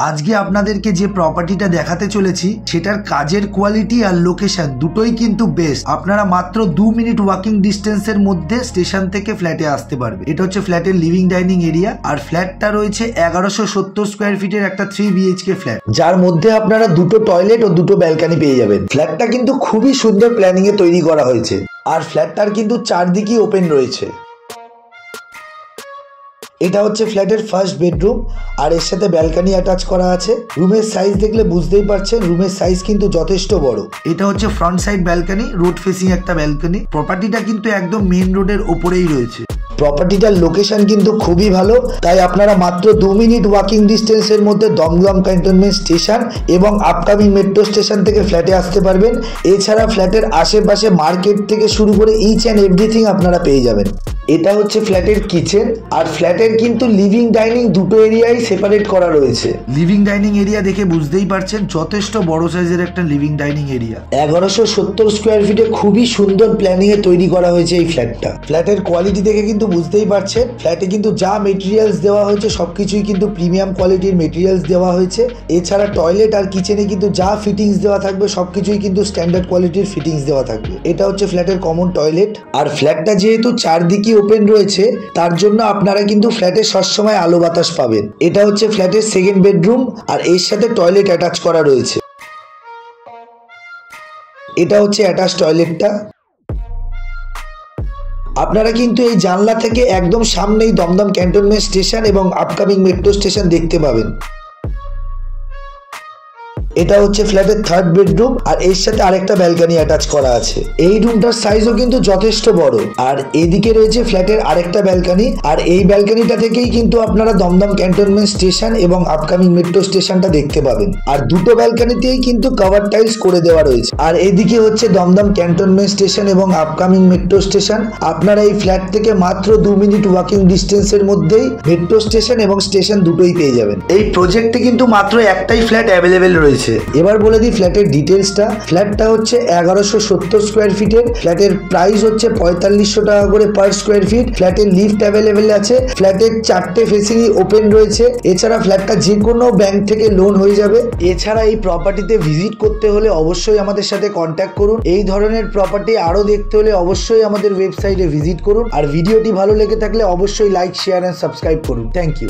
আজকে আপনাদেরকে যে প্রপার্টিটা দেখাতে চলেছি সেটার কাজের কোয়ালিটি আর লোকেশন দুটোই কিন্তু বেস্ট। আপনারা মাত্র 2 মিনিট ওয়াকিং ডিস্টেন্সের মধ্যে স্টেশন থেকে ফ্ল্যাটে আসতে পারবে। এটা হচ্ছে ফ্ল্যাটের লিভিং ডাইনিং এরিয়া আর ফ্ল্যাটটা রয়েছে 1170 স্কোয়ার ফিটের একটা 3 BHK ফ্ল্যাট, যার মধ্যে আপনারা দুটো টয়লেট ও দুটো ব্যালকনি পেয়ে যাবেন। ফ্ল্যাটটা কিন্তু খুবই সুন্দর প্ল্যানিং এ তৈরি করা হয়েছে আর ফ্ল্যাটটার কিন্তু চারদিকেই ওপেন রয়েছে। এটা হচ্ছে ফ্ল্যাটের ফার্স্ট বেডরুম আর এর সাথে ব্যালকনি অ্যাটাচ করা আছে। রুমের সাইজ দেখলে বুঝতেই পারছেন রুমের সাইজ কিন্তু যথেষ্ট বড়। এটা হচ্ছে front side balcony, road facing একটা ব্যালকনি। প্রপার্টিটা কিন্তু একদম মেইন রোডের ওপরেই রয়েছে। প্রপার্টিটার লোকেশন কিন্তু খুবই ভালো, তাই আপনারা মাত্র 2 মিনিট ওয়াকিং ডিস্টেন্সের মধ্যে দমদম ক্যান্টনমেন্ট স্টেশন এবং আপকামিং মেট্রো স্টেশন থেকে ফ্ল্যাটে আসতে পারবেন। এছাড়া ফ্ল্যাটের আশেপাশে মার্কেট থেকে শুরু করে ইচ অ্যান্ড এভরিথিং আপনারা পেয়ে যাবেন। এটা হচ্ছে ফ্ল্যাটের কিচেন আর ফ্ল্যাটের কিন্তু লিভিং ডাইনিং দুটো এরিয়াই সেপারেট করা রয়েছে। লিভিং ডাইনিং এরিয়া দেখে বুঝতেই পারছেন যথেষ্ট বড় সাইজের একটা লিভিং ডাইনিং এরিয়া। 1170 স্কোয়ার ফিটে খুবই সুন্দর প্ল্যানিং এ তৈরি করা হয়েছে এই ফ্ল্যাটটা। ফ্ল্যাটের কোয়ালিটি দেখে কিন্তু বুঝতেই পারছেন ফ্ল্যাটে কিন্তু যা মেটেরিয়ালস দেওয়া হয়েছে সবকিছুই কিন্তু প্রিমিয়াম কোয়ালিটির মেটেরিয়ালস দেওয়া হয়েছে। এছাড়া টয়লেট আর কিচেনে কিন্তু যা ফিটিংস দেওয়া থাকবে সবকিছুই কিন্তু স্ট্যান্ডার্ড কোয়ালিটির ফিটিংস দেওয়া থাকবে। এটা হচ্ছে ফ্ল্যাটের কমন টয়লেট আর ফ্ল্যাটটা যেহেতু চারদিকে ওপেন রয়েছে তার জন্য আপনারা কিন্তু ফ্ল্যাটে সবসময় আলো বাতাস পাবেন। এটা হচ্ছে ফ্ল্যাটের সেকেন্ড বেডরুম আর এর সাথে টয়লেট অ্যাটাচ করা রয়েছে। এটা হচ্ছে অ্যাটাচ টয়লেটটা। আপনারা কিন্তু এই জানলা থেকে একদম সামনেই দমদম ক্যান্টনমেন্ট স্টেশন এবং আপকামিং মেট্রো স্টেশন দেখতে পাবেন। এটা হচ্ছে ফ্ল্যাটের থার্ড বেডরুম আর এর সাথে আরেকটা ব্যালকনি অ্যাটাচ করা আছে। এই রুমটার সাইজও কিন্তু যথেষ্ট বড় আর এদিকে রয়েছে ফ্ল্যাটের আরেকটা ব্যালকনি আর এই ব্যালকনিটা থেকেই কিন্তু আপনারা দমদম ক্যান্টনমেন্ট স্টেশন এবং আপকামিং মেট্রো স্টেশনটা দেখতে পাবেন। আর দুটো ব্যালকনিতেই কিন্তু কভার টাইলস করে দেওয়া রয়েছে। আর এদিকে হচ্ছে দমদম ক্যান্টনমেন্ট স্টেশন এবং আপকামিং মেট্রো স্টেশন। আপনারা এই ফ্ল্যাট থেকে মাত্র 2 মিনিট ওয়াকিং ডিস্টেন্সের মধ্যেই মেট্রো স্টেশন এবং স্টেশন দুটোই পেয়ে যাবেন। এই প্রজেক্টে কিন্তু মাত্র একটাই ফ্ল্যাট অ্যাভেলেবেল রয়েছে। এবার বলে দিই ফ্ল্যাটের ডিটেলসটা। ফ্ল্যাটটা হচ্ছে 1170 স্কোয়ার ফিটের। ফ্ল্যাটের প্রাইস হচ্ছে 4500 টাকা করে পার স্কোয়ার ফিট। ফ্ল্যাটের লিফট অ্যাভেলেবেল আছে। ফ্ল্যাটের 4টে ফেসিংই ওপেন রয়েছে। এছাড়া ফ্ল্যাটটা যে কোনো ব্যাংক থেকে লোন হয়ে যাবে। এছাড়া এই প্রপার্টিতে ভিজিট করতে হলে অবশ্যই আমাদের সাথে কন্ট্যাক্ট করুন। এই ধরনের প্রপার্টি আরো দেখতে হলে অবশ্যই আমাদের ওয়েবসাইটে ভিজিট করুন। আর ভিডিওটি ভালো লেগে থাকলে অবশ্যই লাইক, শেয়ার এন্ড সাবস্ক্রাইব করুন। Thank you.